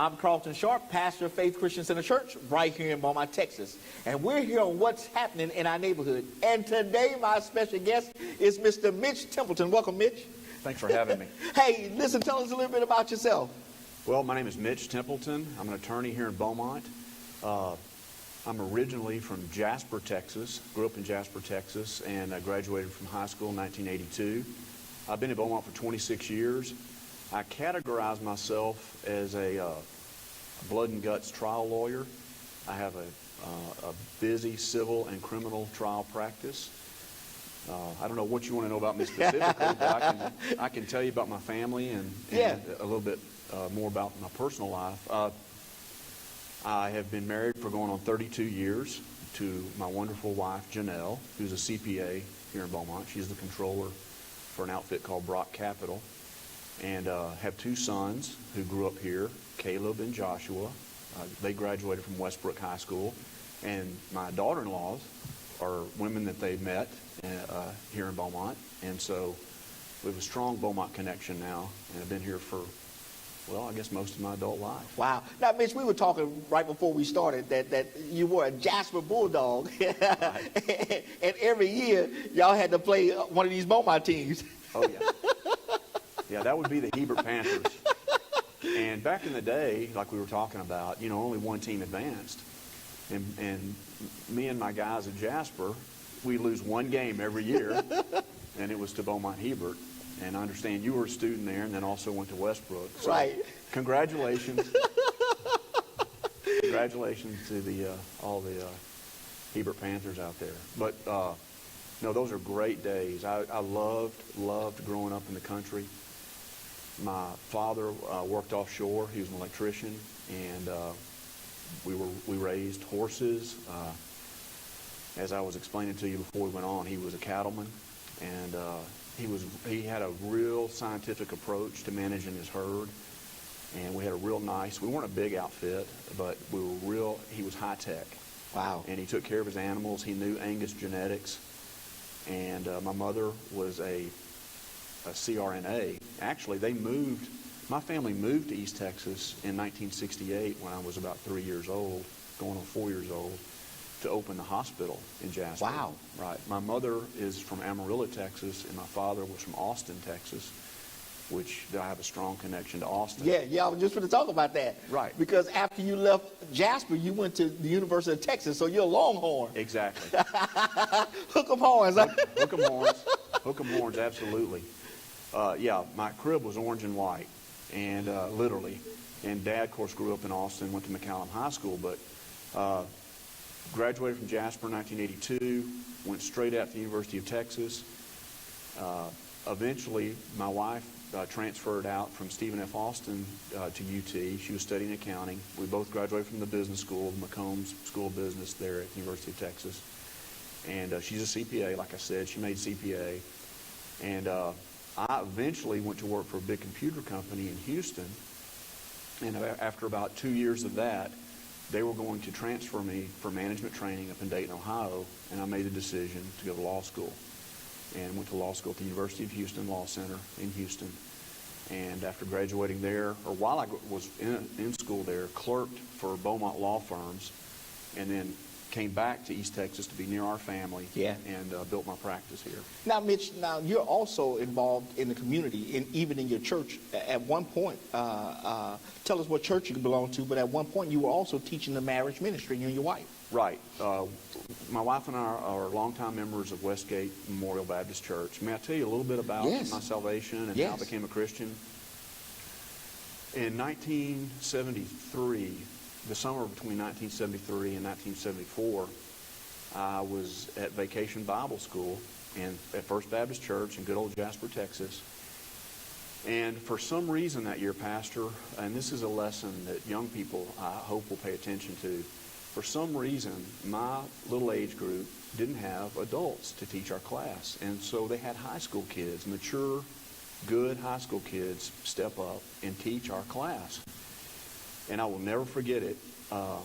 I'm Carlton Sharp, pastor of Faith Christian Center Church right here in Beaumont, Texas. And we're here on what's happening in our neighborhood. And today my special guest is Mr. Mitch Templeton. Welcome, Mitch. Thanks for having me. Hey, listen, tell us a little bit about yourself. Well, my name is Mitch Templeton. I'm an attorney here in Beaumont. I'm originally from Jasper, Texas. Grew up in Jasper, Texas, and I graduated from high school in 1982. I've been in Beaumont for 26 years. I categorize myself as a blood and guts trial lawyer. I have a busy civil and criminal trial practice. I don't know what you want to know about me specifically, but I can tell you about my family and a little bit more about my personal life. I have been married for going on 32 years to my wonderful wife, Janelle, who's a CPA here in Beaumont. She's the controller for an outfit called Brock Capital. And have two sons who grew up here, Caleb and Joshua. They graduated from Westbrook High School. And my daughter-in-laws are women that they met here in Beaumont. And so we have a strong Beaumont connection now. And I've been here for, well, I guess most of my adult life. Wow. Now, Mitch, we were talking right before we started that you were a Jasper Bulldog. Right. And every year, y'all had to play one of these Beaumont teams. Oh, yeah. Yeah, that would be the Hebert Panthers. And back in the day, like we were talking about, you know, only one team advanced. And me and my guys at Jasper, we lose one game every year, and it was to Beaumont Hebert. And I understand you were a student there and then also went to Westbrook. So right. Congratulations. Congratulations to all the Hebert Panthers out there. But no, those are great days. I loved growing up in the country. My father worked offshore. He was an electrician, and we raised horses. As I was explaining to you before we went on, he was a cattleman, and he had a real scientific approach to managing his herd, and we had a real nice. We weren't a big outfit, but we were real. He was high tech. Wow. And he took care of his animals. He knew Angus genetics, and my mother was a CRNA. Actually, my family moved to East Texas in 1968 when I was about 3 years old, going on 4 years old, to open the hospital in Jasper. Wow. Right. My mother is from Amarillo, Texas, and my father was from Austin, Texas, which I have a strong connection to Austin. Yeah, I was just going to talk about that. Right. Because after you left Jasper, you went to the University of Texas, so you're a Longhorn. Exactly. Hook 'em horns. Hook 'em horns. Hook 'em horns, absolutely. Yeah, my crib was orange and white, and literally. And Dad, of course, grew up in Austin, went to McCallum High School, but graduated from Jasper in 1982, went straight out to the University of Texas. Eventually, my wife transferred out from Stephen F. Austin to UT. She was studying accounting. We both graduated from the business school, the McCombs School of Business there at the University of Texas. And she's a CPA, like I said. She made CPA. And I eventually went to work for a big computer company in Houston, and after about 2 years of that, they were going to transfer me for management training up in Dayton, Ohio, and I made the decision to go to law school, and went to law school at the University of Houston Law Center in Houston. And after graduating there, or while I was in school there, clerked for Beaumont law firms, and then came back to East Texas to be near our family. Yeah. And built my practice here. Now, Mitch, you're also involved in the community, even in your church. At one point, tell us what church you belong to, but at one point you were also teaching the marriage ministry, you and your wife. Right. My wife and I are longtime members of Westgate Memorial Baptist Church. May I tell you a little bit about my salvation and how I became a Christian? In 1973, the summer between 1973 and 1974, I was at Vacation Bible School at First Baptist Church in good old Jasper, Texas. And for some reason that year, Pastor, and this is a lesson that young people, I hope, will pay attention to, for some reason, my little age group didn't have adults to teach our class. And so they had high school kids, mature, good high school kids, step up and teach our class. And I will never forget it. A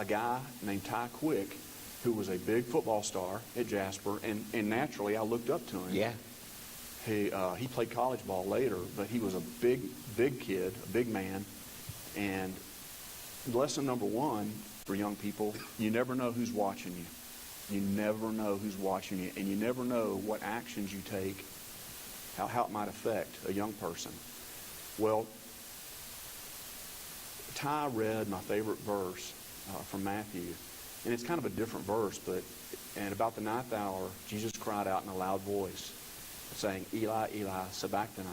guy named Ty Quick, who was a big football star at Jasper, and naturally I looked up to him. Yeah. He played college ball later, but he was a big kid, a big man. And lesson number one for young people, you never know who's watching you. You never know who's watching you, and you never know what actions you take, how it might affect a young person. Well, Ty read my favorite verse from Matthew, and it's kind of a different verse, but at about the 9th hour, Jesus cried out in a loud voice, saying, Eli, Eli, sabachthani.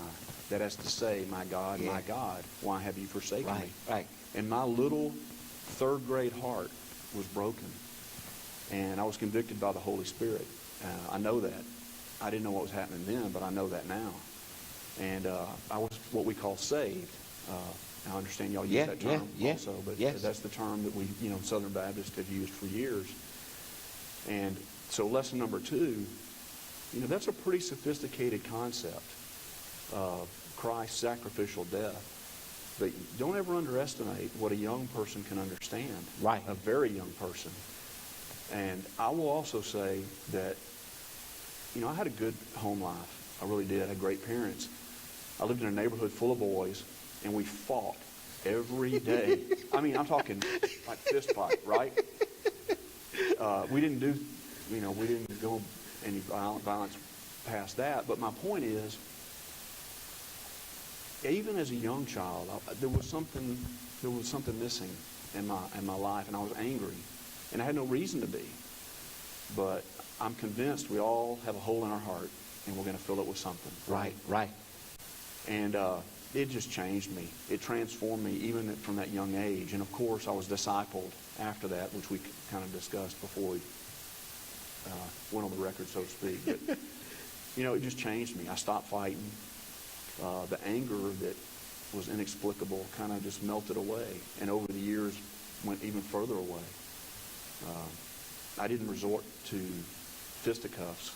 That is to say, my God, why have you forsaken me? Right. And my little 3rd grade heart was broken. And I was convicted by the Holy Spirit. I know that. I didn't know what was happening then, but I know that now. And I was what we call saved. I understand y'all use that term also, but that's the term that we, Southern Baptists have used for years. And so lesson number 2, that's a pretty sophisticated concept of Christ's sacrificial death. But don't ever underestimate what a young person can understand. Right. A very young person. And I will also say that, I had a good home life. I really did. I had great parents. I lived in a neighborhood full of boys, and we fought every day. I mean, I'm talking like fist fight, right? We didn't go any violence past that. But my point is, even as a young child, there was something missing in my life, and I was angry, and I had no reason to be. But I'm convinced we all have a hole in our heart, and we're going to fill it with something. Right. And it just changed me. It transformed me even from that young age. And of course, I was discipled after that, which we kind of discussed before we went on the record, so to speak. But it just changed me. I stopped fighting. The anger that was inexplicable kind of just melted away, and over the years went even further away. I didn't resort to fisticuffs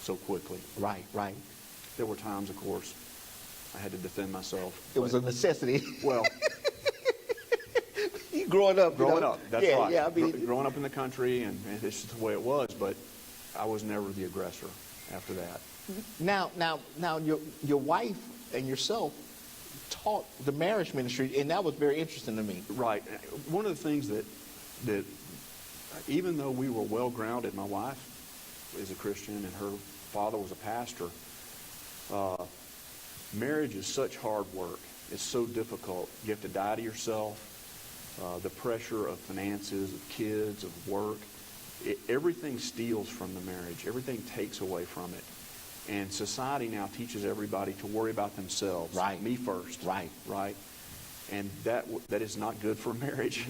so quickly. Right. There were times, of course, I had to defend myself. It was a necessity. Well, growing up, that's right. Yeah, I mean, growing up in the country, and it's just the way it was. But I was never the aggressor after that. Now, your wife and yourself taught the marriage ministry, and that was very interesting to me. Right. One of the things that even though we were well grounded, my wife is a Christian and her father was a pastor. Marriage is such hard work. It's so difficult. You have to die to yourself. The pressure of finances, of kids, of work. Everything steals from the marriage. Everything takes away from it. And society now teaches everybody to worry about themselves. Right. Me first. Right. And that is not good for marriage.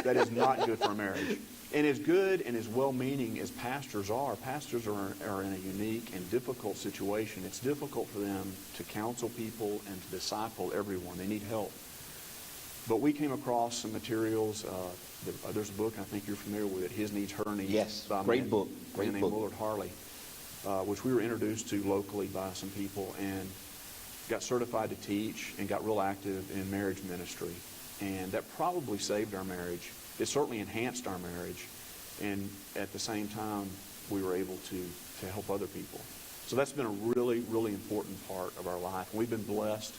That is not good for marriage. And as good and as well-meaning as pastors are in a unique and difficult situation. It's difficult for them to counsel people and to disciple everyone. They need help. But we came across some materials. There's a book, I think you're familiar with it, His Needs, Her Needs. Yes, by great book. A man named Willard Harley, which we were introduced to locally by some people, and got certified to teach and got real active in marriage ministry. And that probably saved our marriage. It certainly enhanced our marriage. And at the same time, we were able to help other people. So that's been a really, really important part of our life. And we've been blessed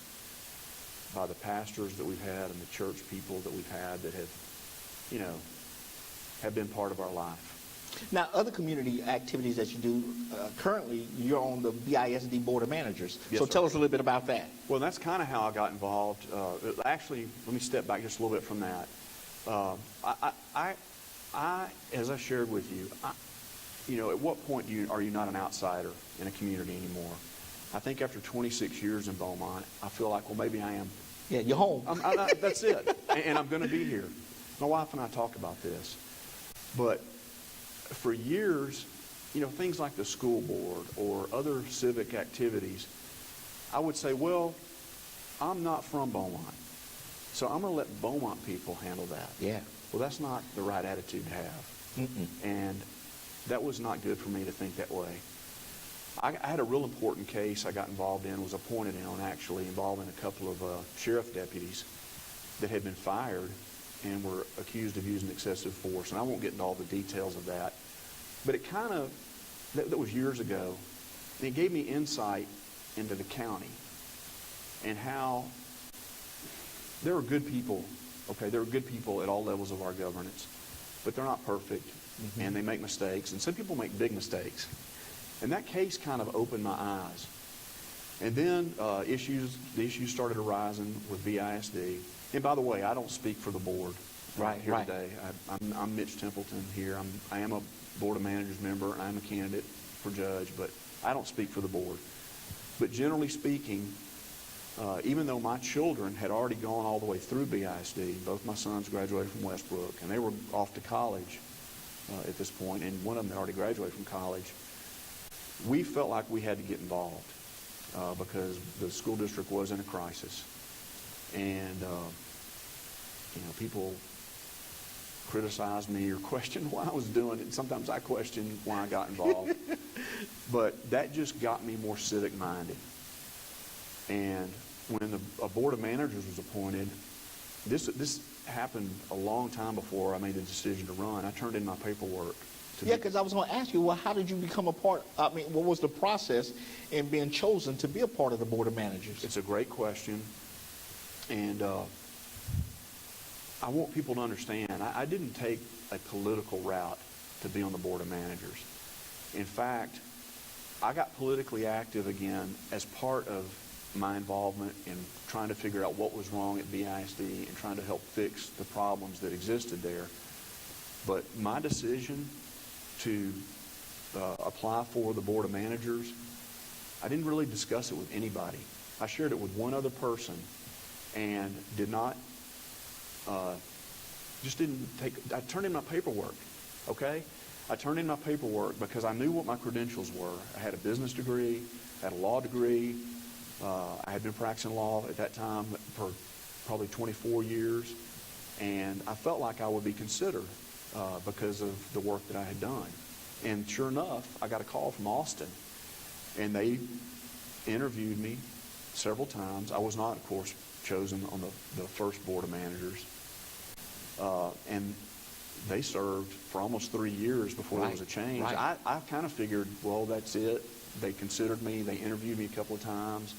by the pastors that we've had and the church people that we've had that have been part of our life. Now, other community activities that you do, currently you're on the BISD Board of Managers. Yes, so sir. tell us a little bit about that. Well, that's kind of how I got involved. Actually, let me step back just a little bit from that. I as I shared with you, at what point are you not an outsider in a community anymore? I think after 26 years in Beaumont, I feel like, well, maybe I am. Yeah, you're home. That's it. And I'm going to be here. My wife and I talk about this. But for years, things like the school board or other civic activities, I would say, well, I'm not from Beaumont, so I'm going to let Beaumont people handle that. Yeah. Well, that's not the right attitude to have. Mm-mm. And that was not good for me to think that way. I had a real important case I got involved in, was appointed in, actually, involving a couple of sheriff deputies that had been fired and were accused of using excessive force. And I won't get into all the details of that. But it that was years ago. And it gave me insight into the county and how there are good people, okay, there are good people at all levels of our governance, but they're not perfect, and they make mistakes, and some people make big mistakes. And that case kind of opened my eyes. And then the issues started arising with BISD. And by the way, I don't speak for the board here today. I'm Mitch Templeton here. I am a Board of Managers member, and I'm a candidate for judge, but I don't speak for the board. But generally speaking, even though my children had already gone all the way through BISD, both my sons graduated from Westbrook, and they were off to college at this point, and one of them had already graduated from college, we felt like we had to get involved because the school district was in a crisis. And, people criticized me or questioned why I was doing it. Sometimes I questioned why I got involved. But that just got me more civic-minded. And when a board of managers was appointed, this happened a long time before I made the decision to run. I turned in my paperwork. Yeah, because I was going to ask you, well, how did you become a part? I mean, what was the process in being chosen to be a part of the board of managers? It's a great question. And I want people to understand, I didn't take a political route to be on the board of managers. In fact, I got politically active again as part of my involvement in trying to figure out what was wrong at BISD and trying to help fix the problems that existed there. But my decision to apply for the board of managers, I didn't really discuss it with anybody. I shared it with one other person and did not, just didn't take, I turned in my paperwork, okay? I turned in my paperwork because I knew what my credentials were. I had a business degree, I had a law degree. I had been practicing law at that time for probably 24 years, and I felt like I would be considered because of the work that I had done. And sure enough, I got a call from Austin, and they interviewed me several times. I was not, of course, chosen on the first board of managers, and they served for almost 3 years before there was a change. I kind of figured, well, that's it. They considered me. They interviewed me a couple of times,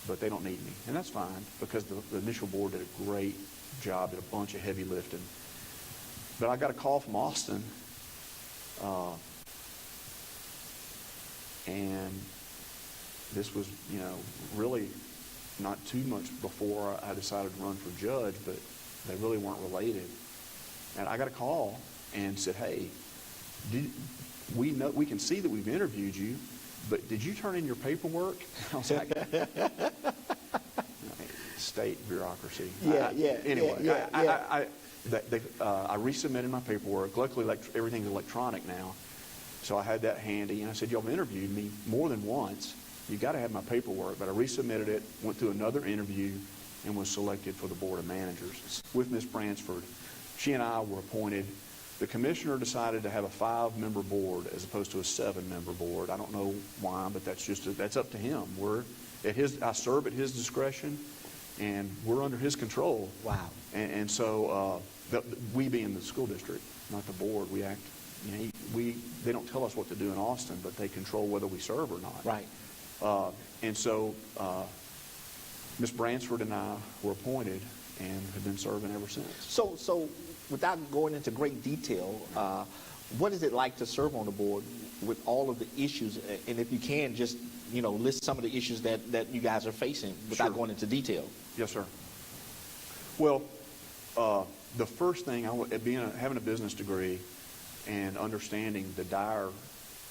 but they don't need me. And that's fine because the initial board did a great job, did a bunch of heavy lifting. But I got a call from Austin, and this was, really not too much before I decided to run for judge, but they really weren't related. And I got a call and said, hey, we can see that we've interviewed you, but did you turn in your paperwork? I was like, state bureaucracy. Anyway, I resubmitted my paperwork. Luckily, everything's electronic now, so I had that handy. And I said, y'all have interviewed me more than once. You got to have my paperwork. But I resubmitted it, went through another interview, and was selected for the board of managers with Ms. Bransford. She and I were appointed. The commissioner decided to have a 5-member board as opposed to a 7-member board. I don't know why, but that's up to him. I serve at his discretion, and we're under his control. Wow. And so we being the school district, not the board, we act. They don't tell us what to do in Austin, but they control whether we serve or not. Right. And so Ms. Bransford and I were appointed and have been serving ever since. So without going into great detail, what is it like to serve on the board with all of the issues? And if you can, just list some of the issues that you guys are facing without going into detail. Yes, sir. Well, the first thing, having a business degree and understanding the dire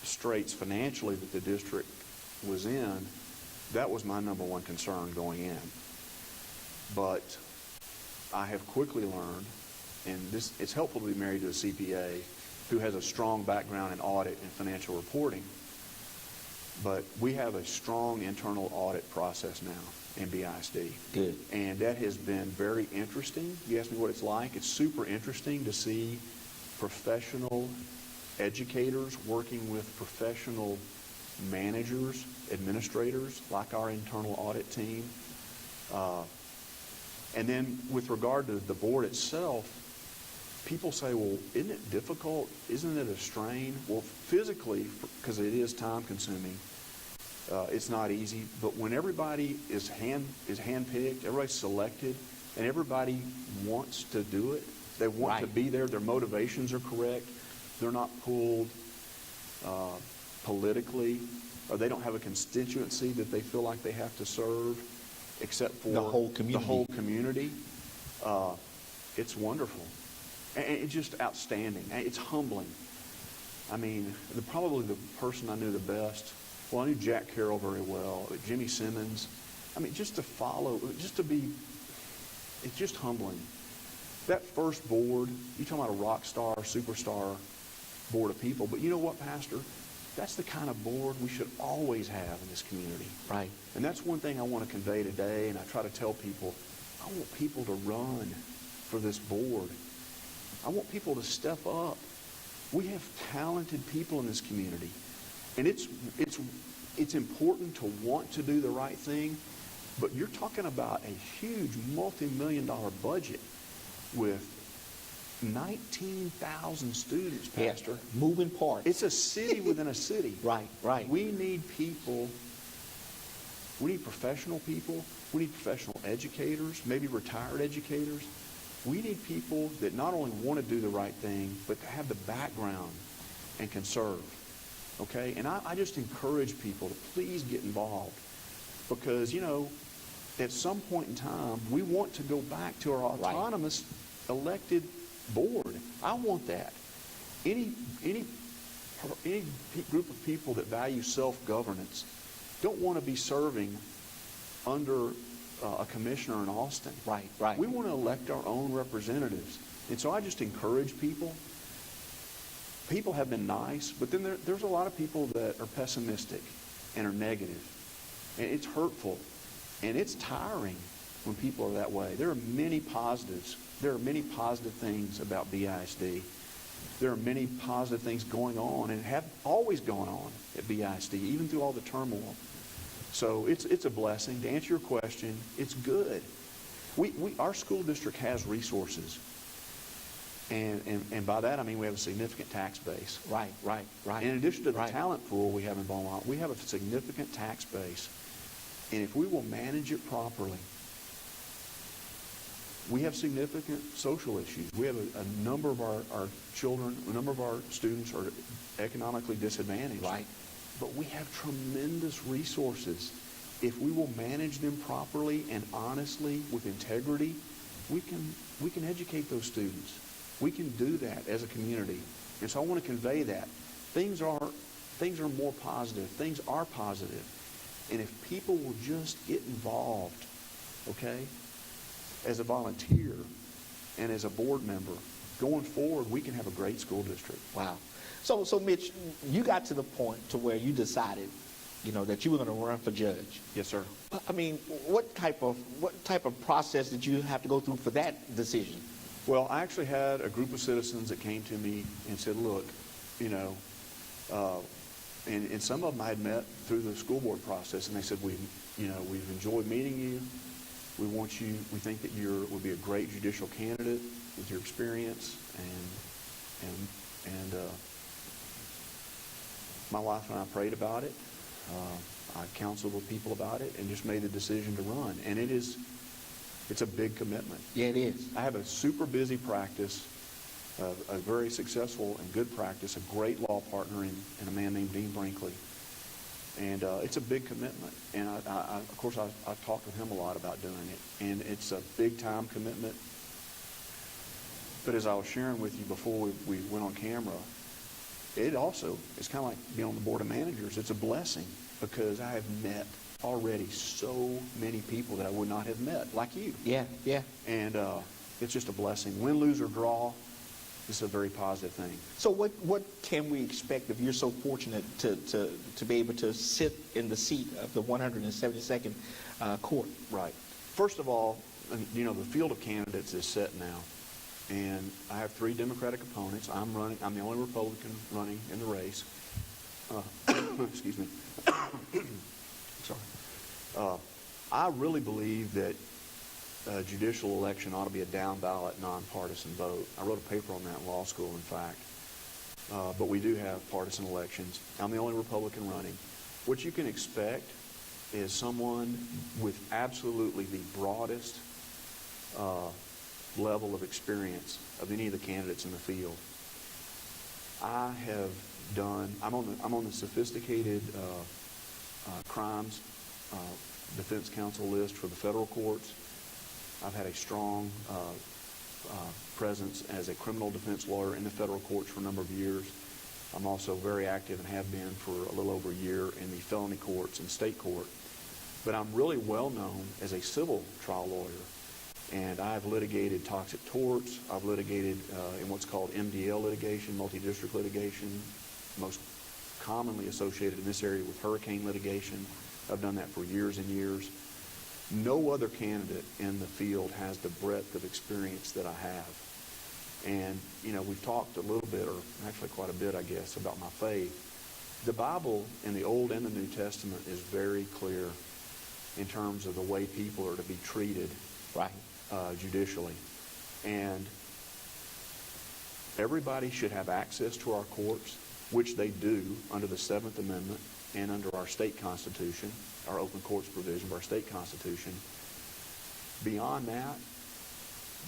straits financially that the district was in, that was my number one concern going in. But I have quickly learned, and it's helpful to be married to a CPA who has a strong background in audit and financial reporting. But we have a strong internal audit process now in BISD. Good. And that has been very interesting. You asked me what it's like. It's super interesting to see professional educators working with professional managers, administrators, like our internal audit team. And then with regard to the board itself, people say, well, isn't it difficult? Isn't it a strain? Well, physically, because it is time consuming, It's not easy, but when everybody is handpicked, everybody's selected, and everybody wants to do it, they want to be there, their motivations are correct, they're not pulled politically, or they don't have a constituency that they feel like they have to serve, except for the whole community. It's wonderful. And it's just outstanding. It's humbling. I mean, probably the person I knew the best, well, I knew Jack Carroll very well, Jimmy Simmons. I mean, just to follow, just to be, it's just humbling. That first board, you're talking about a rock star, superstar board of people, but you know what, Pastor? That's the kind of board we should always have in this community. Right. And that's one thing I want to convey today, and I try to tell people, I want people to run for this board. I want people to step up. We have talented people in this community. And it's important to want to do the right thing, but you're talking about a huge multi-million-dollar budget with 19,000 students, Pastor. Yeah, moving parts. It's a city within a city. Right. We need people. We need professional people. We need professional educators, maybe retired educators. We need people that not only want to do the right thing, but to have the background and can serve. Okay? And I just encourage people to please get involved. Because, you know, at some point in time, we want to go back to our autonomous elected board. I want that. Any group of people that value self-governance don't want to be serving under a commissioner in Austin. Right. We want to elect our own representatives. And so I just encourage people. People have been nice, but then there's a lot of people that are pessimistic and are negative. And it's hurtful. And it's tiring when people are that way. There are many positives. There are many positive things about BISD. There are many positive things going on and have always gone on at BISD, even through all the turmoil. So it's a blessing. To answer your question, it's good. Our school district has resources. And by that I mean we have a significant tax base. Right. In addition to the talent pool we have in Beaumont, we have a significant tax base. And if we will manage it properly, we have significant social issues. We have a number of our children, a number of our students are economically disadvantaged. Right. But we have tremendous resources. If we will manage them properly and honestly with integrity, we can educate those students. We can do that as a community. And so I want to convey that. Things are more positive. Things are positive. And if people will just get involved, okay, as a volunteer and as a board member, going forward, we can have a great school district. Wow. So Mitch, you got to the point to where you decided, you know, that you were going to run for judge. Yes, sir. I mean, what type of process did you have to go through for that decision? Well, I actually had a group of citizens that came to me and said, look, you know, and some of them I had met through the school board process, and they said, we've enjoyed meeting you. We think that you would be a great judicial candidate with your experience, and my wife and I prayed about it. I counseled with people about it and just made the decision to run. And it's a big commitment. Yeah, it is. I have a super busy practice, a very successful and good practice, a great law partner in a man named Dean Brinkley. And it's a big commitment. And of course, I've talked with him a lot about doing it. And it's a big time commitment. But as I was sharing with you before we went on camera, it's kind of like being on the board of managers. It's a blessing because I have met already so many people that I would not have met, like you. Yeah. And it's just a blessing. Win, lose, or draw, it's a very positive thing. So what can we expect if you're so fortunate to be able to sit in the seat of the 172nd court? Right. First of all, you know, the field of candidates is set now. And I have 3 Democratic opponents. I'm the only Republican running in the race. Excuse me. Sorry. I really believe that a judicial election ought to be a down-ballot, nonpartisan vote. I wrote a paper on that in law school, in fact. But we do have partisan elections. I'm the only Republican running. What you can expect is someone with absolutely the broadest level of experience of any of the candidates in the field. I'm on the sophisticated crimes defense counsel list for the federal courts. I've had a strong presence as a criminal defense lawyer in the federal courts for a number of years. I'm also very active and have been for a little over a year in the felony courts and state court. But I'm really well known as a civil trial lawyer. And I've litigated toxic torts. I've litigated in what's called MDL litigation, multi-district litigation, most commonly associated in this area with hurricane litigation. I've done that for years and years. No other candidate in the field has the breadth of experience that I have. And, we've talked a little bit, or actually quite a bit, I guess, about my faith. The Bible in the Old and the New Testament is very clear in terms of the way people are to be treated judicially. And everybody should have access to our courts, which they do under the 7th Amendment and under our state constitution, our open courts provision of our state constitution. Beyond that,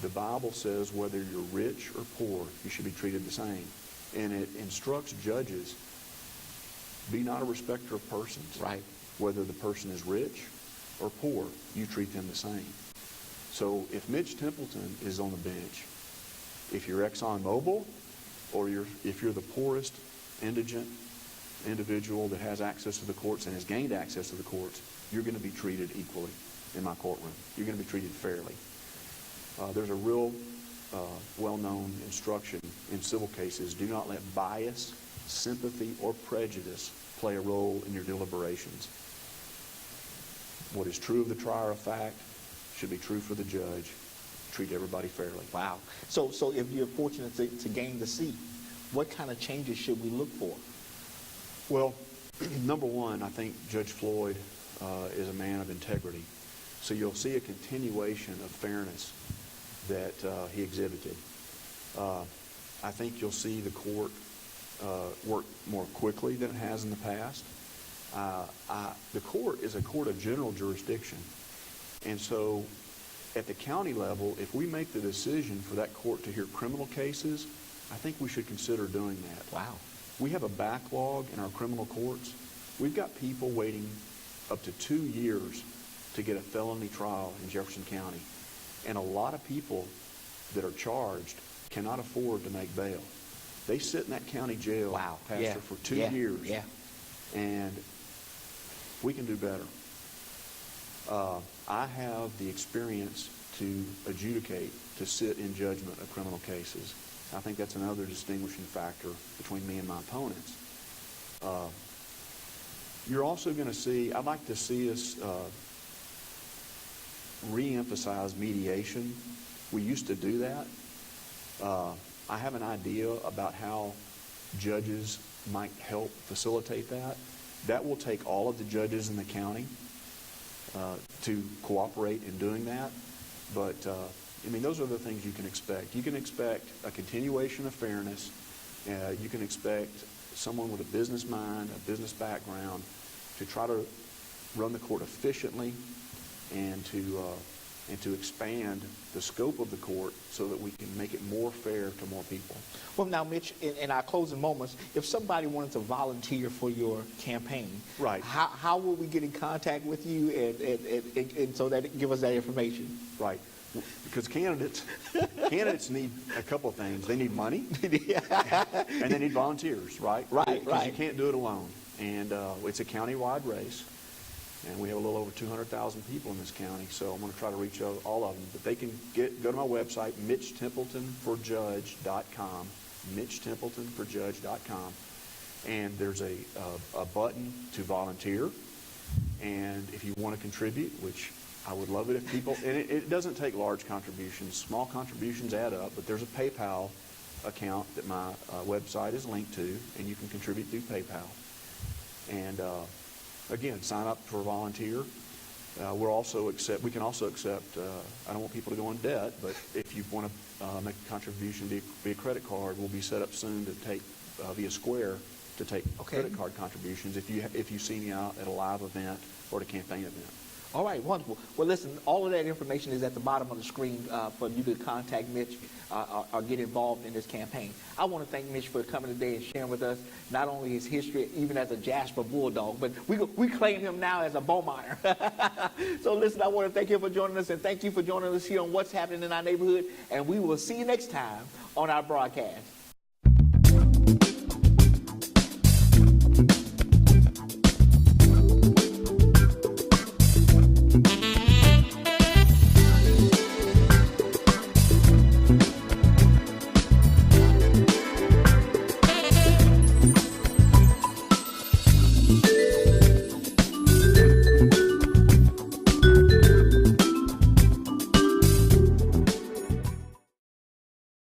the Bible says whether you're rich or poor, you should be treated the same. And it instructs judges, be not a respecter of persons. Right. Whether the person is rich or poor, you treat them the same. So if Mitch Templeton is on the bench, if you're ExxonMobil, or if you're the poorest indigent individual that has access to the courts and has gained access to the courts, you're going to be treated equally in my courtroom. You're going to be treated fairly. There's a real well-known instruction in civil cases: do not let bias, sympathy, or prejudice play a role in your deliberations. What is true of the trier of fact should be true for the judge. Treat everybody fairly. Wow. So if you're fortunate to gain the seat, what kind of changes should we look for? Well, number one, I think Judge Floyd is a man of integrity. So you'll see a continuation of fairness that he exhibited. I think you'll see the court work more quickly than it has in the past. The court is a court of general jurisdiction. And so at the county level, if we make the decision for that court to hear criminal cases, I think we should consider doing that. Wow. We have a backlog in our criminal courts. We've got people waiting up to 2 years to get a felony trial in Jefferson County. And a lot of people that are charged cannot afford to make bail. They sit in that county jail, wow. Pastor, for 2 years. Yeah. And we can do better. I have the experience to adjudicate, to sit in judgment of criminal cases. I think that's another distinguishing factor between me and my opponents. You're also going to see, I'd like to see us re-emphasize mediation. We used to do that. I have an idea about how judges might help facilitate that. That will take all of the judges in the county to cooperate in doing that. But, those are the things you can expect. You can expect a continuation of fairness. You can expect someone with a business mind, a business background, to try to run the court efficiently and to expand the scope of the court so that we can make it more fair to more people. Well, now, Mitch, in our closing moments, if somebody wanted to volunteer for your campaign, right, how will we get in contact with you and so that it give us that information? Right. Because candidates need a couple of things. They need money, and they need volunteers, right? Right. Because you can't do it alone. And it's a county-wide race, and we have a little over 200,000 people in this county, so I'm going to try to reach out all of them. But they can go to my website, MitchTempletonforJudge.com, MitchTempletonforJudge.com, and there's a button to volunteer. And if you want to contribute, which I would love it if people, and it doesn't take large contributions. Small contributions add up, but there's a PayPal account that my website is linked to, and you can contribute through PayPal. And again, sign up for a volunteer. We can also accept, I don't want people to go in debt, but if you want to make a contribution via credit card, we'll be set up soon to take via Square to take Okay. credit card contributions if you see me out at a live event or at a campaign event. All right, wonderful. Well, listen, all of that information is at the bottom of the screen for you to contact Mitch or get involved in this campaign. I want to thank Mitch for coming today and sharing with us not only his history, even as a Jasper Bulldog, but we claim him now as a Beaumonter. So listen, I want to thank you for joining us, and thank you for joining us here on What's Happening in Our Neighborhood, and we will see you next time on our broadcast.